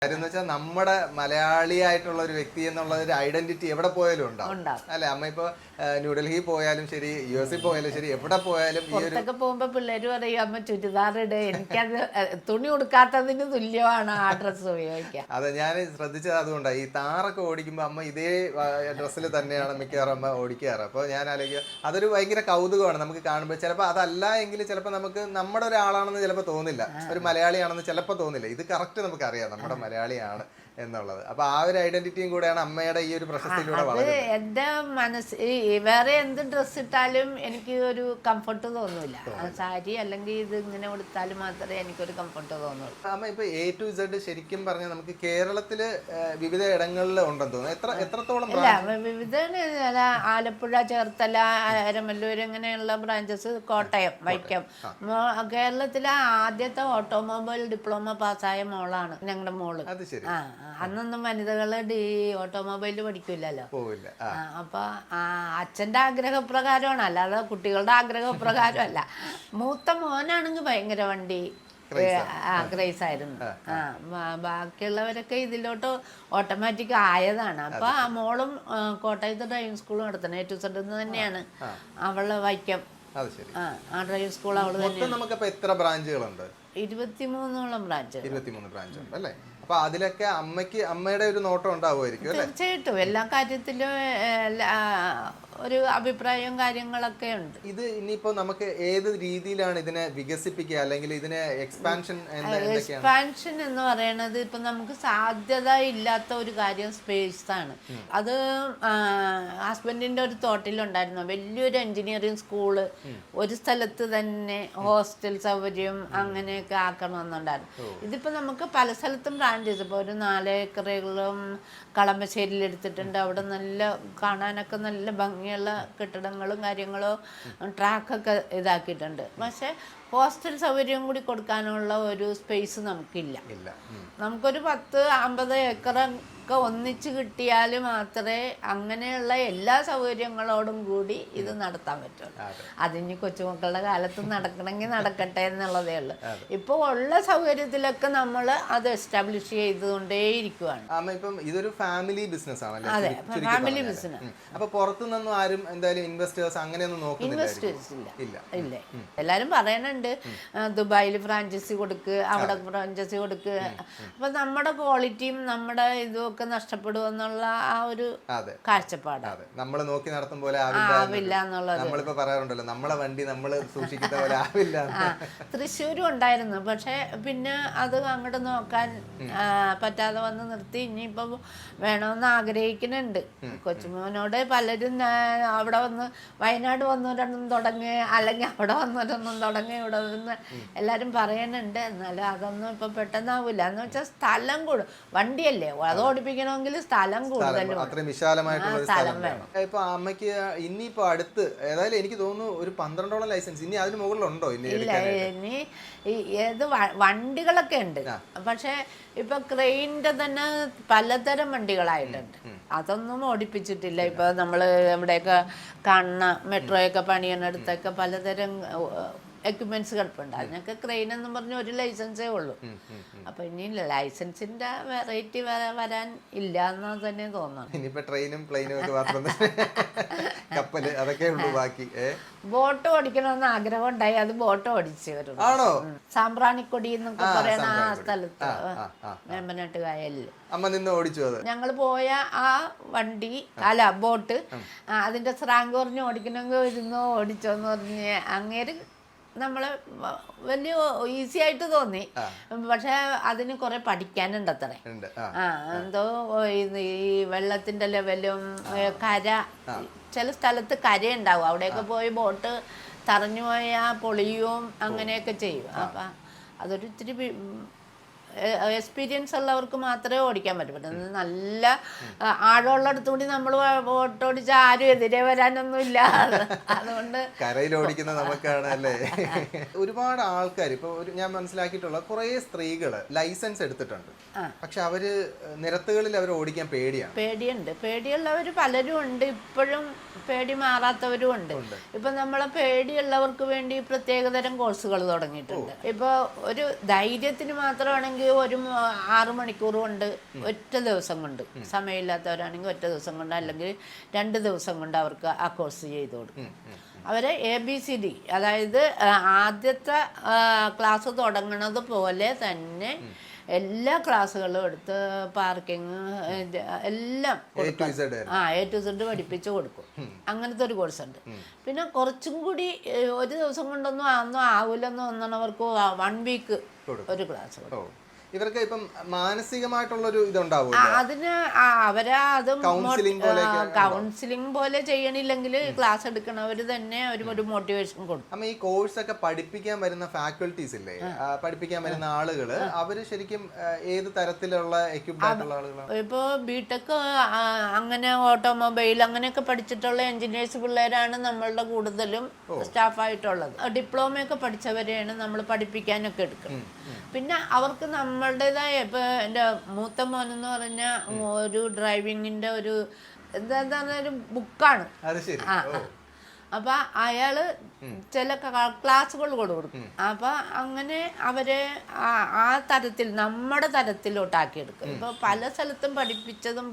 കാര്യം എന്ന് വെച്ചാൽ നമ്മുടെ മലയാളിയായിട്ടുള്ള ഒരു വ്യക്തി എന്നുള്ള ഒരു ഐഡന്റിറ്റി എവിടെ പോയാലും ഉണ്ടാവും അല്ലെ. അമ്മ ഇപ്പൊ ന്യൂഡൽഹി പോയാലും ശരി, US പോയാലും ശരി, എവിടെ പോയാലും പുറത്തൊക്കെ പോകുമ്പോ പിള്ളേര് പറയും അമ്മ ചുരിദാറിട്, എനിക്കത് തുണി കൊടുക്കാത്തതിന് തുല്യമാണ് ആ ഡ്രസ്സ് ഉപയോഗിക്കുക. അതെ, ഞാൻ ശ്രദ്ധിച്ചത് അതുകൊണ്ടാണ്. ഈ താറൊക്കെ ഓടിക്കുമ്പോ അമ്മ ഇതേ ഡ്രസ്സിൽ തന്നെയാണ് മിക്കവാറും അമ്മ ഓടിക്കാറ്. അപ്പോൾ ഞാൻ ആലോചിക്കുക, അതൊരു ഭയങ്കര കൗതുകമാണ് നമുക്ക് കാണുമ്പോൾ. ചിലപ്പോൾ അതല്ല എങ്കിൽ ചിലപ്പോൾ നമുക്ക് നമ്മുടെ ഒരാളാണെന്ന് ചിലപ്പോൾ തോന്നില്ല, ഒരു മലയാളിയാണെന്ന് ചിലപ്പോൾ തോന്നില്ല. ഇത് കറക്റ്റ് നമുക്കറിയാം നമ്മുടെ മലയാളിയാണ് എന്നുള്ളത്. അപ്പൊ ആ ഒരു ഐഡന്റിറ്റിയും കൂടെയാണ് അമ്മയുടെ ഈ ഒരു പ്രശസ്തിയിലൂടെ വളരുന്നത്. എന്റെ മനസ്സ് വേറെ എന്ത് ഡ്രസ്സ് ഇട്ടാലും എനിക്ക് ഒരു കംഫർട്ട് തോന്നില്ല. സാരി അല്ലെങ്കിൽ ഇത് ഇങ്ങനെ കൊടുത്താലും മാത്രമേ എനിക്കൊരു കംഫർട്ട് തോന്നുള്ളൂ. അമ്മ ഇപ്പൊ A to Z ശരിക്കും പറഞ്ഞാൽ നമുക്ക് കേരളത്തില് വിവിധ ഇടങ്ങളിൽ ഉണ്ടെന്ന് തോന്നുന്നു. എത്രത്തോളം? വിവിധ ആലപ്പുഴ, ചേർത്തല, അരമല്ലൂർ ഇങ്ങനെയുള്ള ബ്രാഞ്ചസ്, കോട്ടയം, വൈക്കം. കേരളത്തിലെ ആദ്യത്തെ ഓട്ടോമൊബൈൽ ഡിപ്ലോമ പാസ്സായ മോളാണ് ഞങ്ങളുടെ മോള്. അത് ശരി. അന്നൊന്നും വനിതകള് ഓട്ടോമൊബൈലിൽ പഠിക്കില്ലല്ലോ. അപ്പൊ അച്ഛന്റെ ആഗ്രഹപ്രകാരമാണ്, അല്ലാതെ കുട്ടികളുടെ ആഗ്രഹപ്രകാരമല്ല. മൂത്ത മോനാണെങ്കിൽ ഭയങ്കര വണ്ടി ക്രൈസ് ആയിരുന്നു. ബാക്കിയുള്ളവരൊക്കെ ഇതിലോട്ട് ഓട്ടോമാറ്റിക് ആയതാണ്. അപ്പൊ ആ മോളും കോട്ടയത്ത് ഡ്രൈവിംഗ് സ്കൂൾ നടത്തണം. A to Z തന്നെയാണ് അവള് വൈക്കം. ആ ഡ്രൈവിംഗ് സ്കൂൾ അവള് തന്നെ. നമുക്ക് എത്ര ബ്രാഞ്ചുകളുണ്ട്? 23 ബ്രാഞ്ച്. 23 ബ്രാഞ്ച് ഉണ്ട് അല്ലേ. അപ്പൊ അതിലൊക്കെ അമ്മയുടെ ഒരു നോട്ടം ഉണ്ടാവുമായിരിക്കും. തീർച്ചയായിട്ടും എല്ലാ കാര്യത്തിലും ഒരു അഭിപ്രായവും കാര്യങ്ങളൊക്കെ ഉണ്ട്. ഇത് ഇനിയിപ്പോ നമുക്ക് ഏത് രീതിയിലാണ് ഇതിനെ വികസിപ്പിക്കുക, അല്ലെങ്കിൽ ഇതിനെ എക്സ്പാൻഷൻ എന്ന് പറയുന്നത് ഇപ്പൊ നമുക്ക് സാധ്യത ഇല്ലാത്ത ഒരു കാര്യം സ്പേസ് ആണ്. അത് ഹസ്ബൻഡിന്റെ ഒരു തോട്ടിലുണ്ടായിരുന്നു, വലിയൊരു എഞ്ചിനീയറിംഗ് സ്കൂള് ഒരു സ്ഥലത്ത് തന്നെ ഹോസ്റ്റൽ സൗകര്യം അങ്ങനെയൊക്കെ ആക്കണമെന്നുണ്ടായിരുന്നു. ഇതിപ്പോ നമുക്ക് പല സ്ഥലത്തും ബ്രാഞ്ചസ്, ഇപ്പോൾ ഒരു 4 ഏക്കറുകളും കളമശ്ശേരിയിൽ എടുത്തിട്ടുണ്ട്. അവിടെ നല്ല കാണാനൊക്കെ നല്ല ഭംഗിയുള്ള കെട്ടിടങ്ങളും കാര്യങ്ങളും ട്രാക്കൊക്കെ ഇതാക്കിയിട്ടുണ്ട്. പക്ഷെ ഹോസ്റ്റൽ സൗകര്യം കൂടി കൊടുക്കാനുള്ള ഒരു സ്പേസ് നമുക്കില്ല. നമുക്കൊരു 10-50 ഏക്കറൊക്കെ ഒന്നിച്ച് കിട്ടിയാൽ മാത്രമേ അങ്ങനെയുള്ള എല്ലാ സൗകര്യങ്ങളോടും കൂടി ഇത് നടത്താൻ പറ്റുള്ളൂ. അതിന് കൊച്ചുമക്കളുടെ കാലത്ത് നടക്കണമെങ്കിൽ നടക്കട്ടെ എന്നുള്ളതേ ഉള്ളൂ. ഇപ്പോൾ ഉള്ള സൗകര്യത്തിലൊക്കെ നമ്മൾ അത് എസ്റ്റാബ്ലിഷ് ചെയ്തുകൊണ്ടേയിരിക്കുകയാണ്. ഇതൊരു ഫാമിലി ബിസിനസ് ആണ്. അതെ, ഫാമിലി ബിസിനസ്. അപ്പൊ പുറത്തുനിന്നും ആരും എന്തായാലും ഇൻവെസ്റ്റേഴ്സ് അങ്ങനെയൊന്നും നോക്കുന്നില്ല. ഇല്ല. എല്ലാരും പറയുന്നുണ്ട് ദുബായിൽ ഫ്രാഞ്ചൈസി കൊടുക്കുക, അവിടെ ഫ്രാഞ്ചൈസി കൊടുക്കുക. അപ്പൊ നമ്മുടെ ക്വാളിറ്റിയും നമ്മുടെ ഇതും ഒക്കെ നഷ്ടപ്പെടുമെന്നുള്ള ആ ഒരു കാഴ്ചപ്പാട് നമ്മൾ നോക്കി നടത്തും പോലെ ആവില്ല എന്നുള്ളത്. നമ്മളിപ്പോ പറയാറുണ്ടല്ലോ, നമ്മളെ വണ്ടി നമ്മൾ സൂക്ഷിക്കുന്ന പോലെ ആവില്ല. തൃശ്ശൂരും ഉണ്ടായിരുന്നു, പക്ഷെ പിന്നെ അത് അങ്ങോട്ട് നോക്കാൻ പറ്റാതെ വന്ന് നിർത്തി. ഇനിയിപ്പോ വേണമെന്ന് ആഗ്രഹിക്കുന്നുണ്ട്. കൊച്ചുമോനോട് പലരും അവിടെ വന്ന് വയനാട് വന്നവരൊന്നും തുടങ്ങി, അല്ലെങ്കിൽ അവിടെ വന്നവരൊന്നും തുടങ്ങി, ഇവിടെ നിന്ന് എല്ലാരും പറയുന്നുണ്ട്. എന്നാലും അതൊന്നും ഇപ്പൊ പെട്ടെന്നാവില്ല. എന്ന് വെച്ചാൽ സ്ഥലം കൂടും, വണ്ടിയല്ലേ, അത് ഓടിപ്പിക്കണമെങ്കിൽ സ്ഥലം കൂടുതലും അത്രയും വിശാലമായിട്ടുള്ള സ്ഥലം വേണം. ഇപ്പൊ അമ്മയ്ക്ക് ഇനിയിപ്പോ അടുത്ത് ഏതായാലും എനിക്ക് തോന്നുന്നു ഒരു 12ഓളം ലൈസൻസ് ഇനി അതിന് മുകളിലുണ്ടോ? ഇല്ല, ഇനി ഏത് വണ്ടികളൊക്കെ ഉണ്ട്. പക്ഷെ ഇപ്പൊ ക്രെയിനിന്റെ തന്നെ പലതരം വണ്ടികളായിട്ടുണ്ട്. അതൊന്നും ഓടിപ്പിച്ചിട്ടില്ല. ഇപ്പൊ നമ്മള് എവിടെയൊക്കെ കാണുന്ന മെട്രോയൊക്കെ പണിയുന്നിടത്തൊക്കെ പലതരം എക്യുപ്മെന്റ്സ് കിടപ്പുണ്ട്. അതിനൊക്കെ ക്രെയിൻ എന്നും പറഞ്ഞ ഒരു ലൈസൻസേ ഉള്ളൂ. അപ്പൊ ഇനി ലൈസൻസിന്റെ വെറൈറ്റി വരാൻ ഇല്ല എന്ന് തന്നെ തോന്നുന്നു. ഇനിയിപ്പോ ട്രെയിനും പ്ലെയിനും ഒക്കെ മാത്രം കപ്പല് അതൊക്കെ ഉള്ളൂ ബാക്കി. ബോട്ട് ഓടിക്കണമെന്ന് ആഗ്രഹം ഉണ്ടായി, അത് ബോട്ട് ഓടിച്ചു വരും. സാമ്പ്രാണിക്കൊടി എന്നൊക്കെ പറയുന്ന ആ സ്ഥലത്ത് വേമ്പനാട്ട് കായലിൽ അമ്മ നിന്ന് ഓടിച്ചു. അത് ഞങ്ങൾ പോയ ആ വണ്ടി അല്ല ബോട്ട്, അതിന്റെ സ്രാങ്ക് പറഞ്ഞ് ഓടിക്കണമെങ്കിൽ ഇരുന്നോ ഓടിച്ചോന്ന് പറഞ്ഞ് അങ്ങേര് നമ്മളെ വലിയ ഈസി ആയിട്ട് തോന്നി. പക്ഷെ അതിന് കുറെ പഠിക്കാനുണ്ട് അത്രേ. എന്തോ ഈ വെള്ളത്തിന്റെ ലെവലും കര, ചില സ്ഥലത്ത് കരയുണ്ടാവും, അവിടെയൊക്കെ പോയി ബോട്ട് തറഞ്ഞു പോയാൽ പൊളിയും അങ്ങനെയൊക്കെ ചെയ്യും. അപ്പൊ അതൊരു ഇത്തിരി എക്സ്പീരിയൻസ് ഉള്ളവർക്ക് മാത്രമേ ഓടിക്കാൻ പറ്റൂ. നല്ല ആഴമുള്ളിടത്തു കൂടി നമ്മൾ ഓട്ടോടിച്ചാൽ ആരും എതിരെ വരാനൊന്നുമില്ല. അതുകൊണ്ട് കരയിൽ ഓടിക്കുന്ന നമുക്കാണ് അല്ലേ. ഒരുപാട് ആൾക്കാർ ഇപ്പൊ ഞാൻ മനസ്സിലാക്കിയിട്ടുള്ള കുറെ സ്ത്രീകള് ലൈസൻസ് എടുത്തിട്ടുണ്ട്, പക്ഷെ അവര് നിരത്തുകളിൽ അവർ ഓടിക്കാൻ പേടിയുണ്ട്. പേടിയുള്ളവർ പലരും ഉണ്ട്, ഇപ്പോഴും പേടി മാറാത്തവരും ഉണ്ട്. ഇപ്പൊ നമ്മളെ പേടിയുള്ളവർക്ക് വേണ്ടി പ്രത്യേകതരം കോഴ്സുകൾ തുടങ്ങിയിട്ടുണ്ട്. ഇപ്പൊ ഒരു ധൈര്യത്തിന് മാത്രമാണെങ്കിൽ ഒരു 6 മണിക്കൂർ കൊണ്ട് ഒറ്റ ദിവസം കൊണ്ട്, സമയമില്ലാത്തവരാണെങ്കിൽ ഒറ്റ ദിവസം കൊണ്ട്, അല്ലെങ്കിൽ 2 ദിവസം കൊണ്ട് അവർക്ക് ആ കോഴ്സ് ചെയ്ത് കൊടുക്കും. അവരെ ABCD, അതായത് ആദ്യത്തെ ക്ലാസ് തുടങ്ങുന്നത് പോലെ തന്നെ എല്ലാ ക്ലാസ്സുകളും എടുത്ത് പാർക്കിങ് എല്ലാം A to Z പഠിപ്പിച്ചു കൊടുക്കും. അങ്ങനത്തെ ഒരു കോഴ്സ് ഉണ്ട്. പിന്നെ കുറച്ചും കൂടി ഒരു ദിവസം കൊണ്ടൊന്നും ആവില്ലെന്ന് തോന്നണവർക്ക് 1 വീക്ക് ഒരു ക്ലാസ് കൊടുക്കും. ഇവർക്ക് ഇപ്പം മാനസികമായിട്ടുള്ളൊരു ഇതുണ്ടാവും അതിന് അവരെ അത് കൗൺസിലിംഗ് പോലെ ചെയ്യണില്ലെങ്കിൽ ക്ലാസ് എടുക്കണവർ തന്നെ ഒരു മോട്ടിവേഷൻ കൊടുക്കും. അമ്മ ഈ കോഴ്സ് ഒക്കെ പഠിപ്പിക്കാൻ വരുന്ന ഫാക്കൽറ്റീസ് ഇല്ലേ, പഠിപ്പിക്കാൻ വരുന്ന ആളുകള് അവര് ശരിക്കും ഏത് തരത്തിലുള്ള എക്യുപ്ഡ് ആയിട്ടുള്ള ആളുകളാണ്? ഇപ്പൊ ബിടെക് അങ്ങനെ ഓട്ടോമൊബൈൽ അങ്ങനെയൊക്കെ പഠിച്ചിട്ടുള്ള എഞ്ചിനീയേഴ്സ് പിള്ളേരാണ് നമ്മളുടെ കൂടുതലും സ്റ്റാഫായിട്ടുള്ളത്. ഡിപ്ലോമയൊക്കെ പഠിച്ചവരെയാണ് നമ്മൾ പഠിപ്പിക്കാനൊക്കെ എടുക്കുന്നത്. പിന്നെ അവർക്ക് നമ്മളുടേതായ ഇപ്പൊ എൻ്റെ മൂത്ത മോനെന്ന് പറഞ്ഞാൽ ഒരു ഡ്രൈവിങ്ങിന്റെ ഒരു ഒരു ബുക്കാണ്. അപ്പൊ അയാള് ചില ക്ലാസ്സുകൾ കൊടുക്കും. അപ്പൊ അങ്ങനെ അവരെ ആ തരത്തിൽ നമ്മുടെ തരത്തിലോട്ടാക്കിയെടുക്കും. ഇപ്പൊ പല സ്ഥലത്തും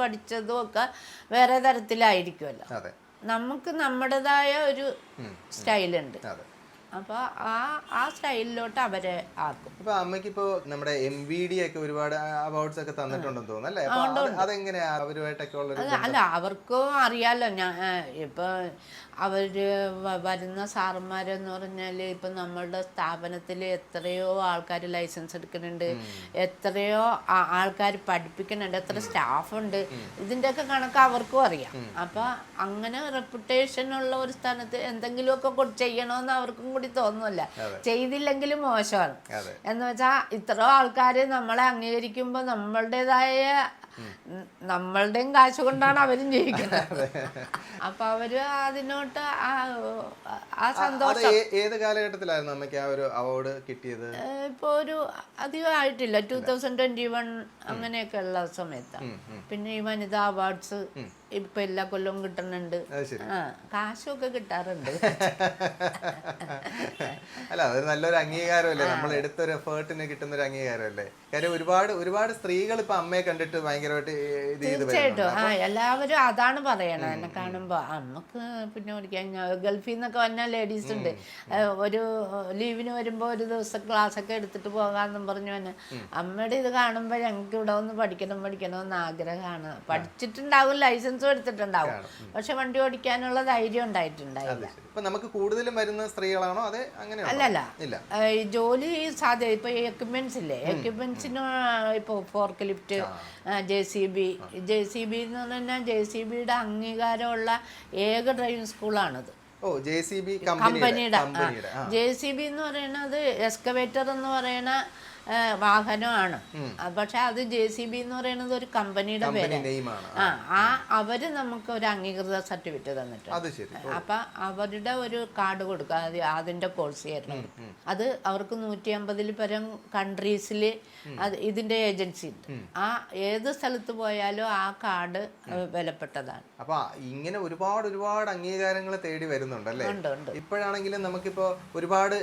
പഠിച്ചതും ഒക്കെ വേറെ തരത്തിലായിരിക്കുമല്ലോ. നമുക്ക് നമ്മുടേതായ ഒരു സ്റ്റൈലുണ്ട്. അപ്പൊ ആ സ്റ്റൈലിലോട്ട് അവരെ ആക്കും. ഇപ്പൊ അമ്മയ്ക്കിപ്പോ നമ്മുടെ MVD ഒക്കെ ഒരുപാട് അവാർഡ്സ് ഒക്കെ തന്നിട്ടുണ്ടെന്ന് തോന്നുന്നു അല്ലേ? അതെങ്ങനെയാ അവരുമായിട്ടൊക്കെ ഉള്ള? അല്ല, അവർക്കും അറിയാലോ. ഇപ്പൊ അവര് വരുന്ന സാറന്മാരെന്ന് പറഞ്ഞാല് ഇപ്പൊ നമ്മളുടെ സ്ഥാപനത്തിൽ എത്രയോ ആൾക്കാർ ലൈസൻസ് എടുക്കുന്നുണ്ട്, എത്രയോ ആൾക്കാർ പഠിപ്പിക്കുന്നുണ്ട്, എത്ര സ്റ്റാഫുണ്ട്, ഇതിൻ്റെയൊക്കെ കണക്ക് അവർക്കും അറിയാം. അപ്പൊ അങ്ങനെ റെപ്യൂട്ടേഷൻ ഉള്ള ഒരു സ്ഥാനത്ത് എന്തെങ്കിലുമൊക്കെ ചെയ്യണമെന്ന് അവർക്കും കൂടി തോന്നുന്നില്ല. ചെയ്തില്ലെങ്കിലും മോശമാണ്. എന്ന് വെച്ചാൽ ഇത്ര ആൾക്കാർ നമ്മളെ അംഗീകരിക്കുമ്പോൾ നമ്മളുടെയും കാശ് കൊണ്ടാണ് അവരും ജയിക്കുന്നത്. അപ്പൊ അവര് അതിനോട്ട് ആ സന്തോഷം. ഏത് കാലഘട്ടത്തിലായിരുന്നു അമ്മയ്ക്ക് ആ ഒരു അവാർഡ് കിട്ടിയത്? ഇപ്പൊ ഒരു അധികം ആയിട്ടില്ല, 2021 അങ്ങനെയൊക്കെ ഉള്ള സമയത്താണ്. പിന്നെ ഈ വനിതാ അവാർഡ്സ് ഇപ്പൊ എല്ലാ കൊല്ലവും കിട്ടുന്നുണ്ട്. കാശൊക്കെ കിട്ടാറുണ്ട്. അല്ല, അതൊരു നല്ലൊരു അംഗീകാരമല്ലേ, നമ്മൾ എടുത്തൊരു എഫേർട്ടിന് കിട്ടുന്ന ഒരു അംഗീകാരമല്ലേ? കാര്യം ഒരുപാട് സ്ത്രീകൾ ഇപ്പൊ അമ്മയെ കണ്ടിട്ട് ഭയങ്കരമായിട്ട് തീർച്ചയായിട്ടും എല്ലാവരും അതാണ് പറയണത്. എന്നെ കാണുമ്പോ അമ്മക്ക് പിന്നെ ഓടിക്കാൻ ഗൾഫിൽ നിന്നൊക്കെ വന്ന ലേഡീസ് ഉണ്ട്, ഒരു ലീവിന് വരുമ്പോ ഒരു ദിവസം ക്ലാസ് ഒക്കെ എടുത്തിട്ട് പോകാന്നും പറഞ്ഞു തന്നെ. അമ്മയുടെ ഇത് കാണുമ്പോ ഞങ്ങൾക്ക് ഇവിടെ ഒന്ന് പഠിക്കണമെന്ന് ആഗ്രഹമാണ്. പഠിച്ചിട്ടുണ്ടാവും, ലൈസൻസും എടുത്തിട്ടുണ്ടാവും, പക്ഷെ വണ്ടി ഓടിക്കാനുള്ള ധൈര്യം ഉണ്ടായിട്ടുണ്ടായില്ല. നമുക്ക് കൂടുതലും വരുന്ന സ്ത്രീകളാണോ? അതെ, അല്ലല്ല, ഈ ജോലി സാധ്യത ഇപ്പൊ എക്യുപ്മെന്റ്സ് ഇല്ലേ, എക്യുപ്മെന്റ്സിന് ഇപ്പൊ ഫോർക്ക് ലിഫ്റ്റ്, JCB എന്ന് പറഞ്ഞാൽ JCBയുടെ അംഗീകാരമുള്ള ഏക ഡ്രൈവിംഗ് സ്കൂളാണിത്. കമ്പനിയുടെ JCB എന്ന് പറയുന്നത് എക്സ്കവേറ്റർ എന്ന് പറയുന്ന വാഹനമാണ്. പക്ഷെ അത് JCB എന്ന് പറയുന്നത് ഒരു കമ്പനിയുടെ പേര്. അവര് നമുക്ക് ഒരു അംഗീകൃത സർട്ടിഫിക്കറ്റ് തന്നിട്ടുണ്ട്. അപ്പൊ അവരുടെ ഒരു കാർഡ് കൊടുക്കുക, അതിന്റെ കോഴ്സ് ചെയ്യണം. അത് അവർക്ക് 150-ൽ പരം കൺട്രീസിൽ ഇതിന്റെ ഏജൻസി ഉണ്ട്. ആ ഏത് സ്ഥലത്ത് പോയാലും ആ കാർഡ് വിലപ്പെട്ടതാണ്. അപ്പൊ ഇങ്ങനെ ഒരുപാട് അംഗീകാരങ്ങൾ തേടി വരുന്നുണ്ടല്ലേ? ഇപ്പോഴാണെങ്കിലും നമുക്കിപ്പോ ഒരുപാട്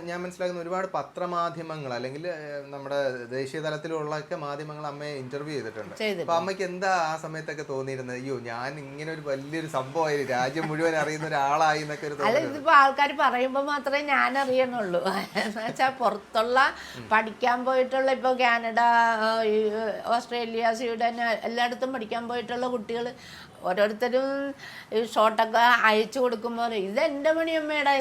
ഞാൻ മനസ്സിലാക്കുന്ന ഒരുപാട് പത്രമാധ്യമങ്ങൾ അല്ലെങ്കിൽ നമ്മുടെ ദേശീയ തലത്തിലുള്ള മാധ്യമങ്ങൾ അമ്മയെ ഇന്റർവ്യൂ ചെയ്തിട്ടുണ്ട്. അപ്പൊ അമ്മയ്ക്ക് എന്താ ആ സമയത്തൊക്കെ തോന്നിയിരുന്നത്? അയ്യോ, ഞാൻ ഇങ്ങനെ ഒരു വലിയൊരു സംഭവമായി, രാജ്യം മുഴുവൻ അറിയുന്ന ഒരാളായി എന്നൊക്കെ? ഇതിപ്പോ ആൾക്കാർ പറയുമ്പോ മാത്രമേ ഞാൻ അറിയണുള്ളൂ. എന്ന് വെച്ചാൽ പുറത്തുള്ള പഠിക്കാൻ പോയിട്ടുള്ള ഇപ്പൊ കാനഡ, ഓസ്ട്രേലിയ, സ്വീഡൻ എല്ലായിടത്തും പഠിക്കാൻ പോയിട്ടുള്ള കുട്ടികൾ ഓരോരുത്തരും ഷോട്ടൊക്കെ അയച്ചു കൊടുക്കുമ്പോൾ ഇത് എൻ്റെ മണിയമ്മയുടെ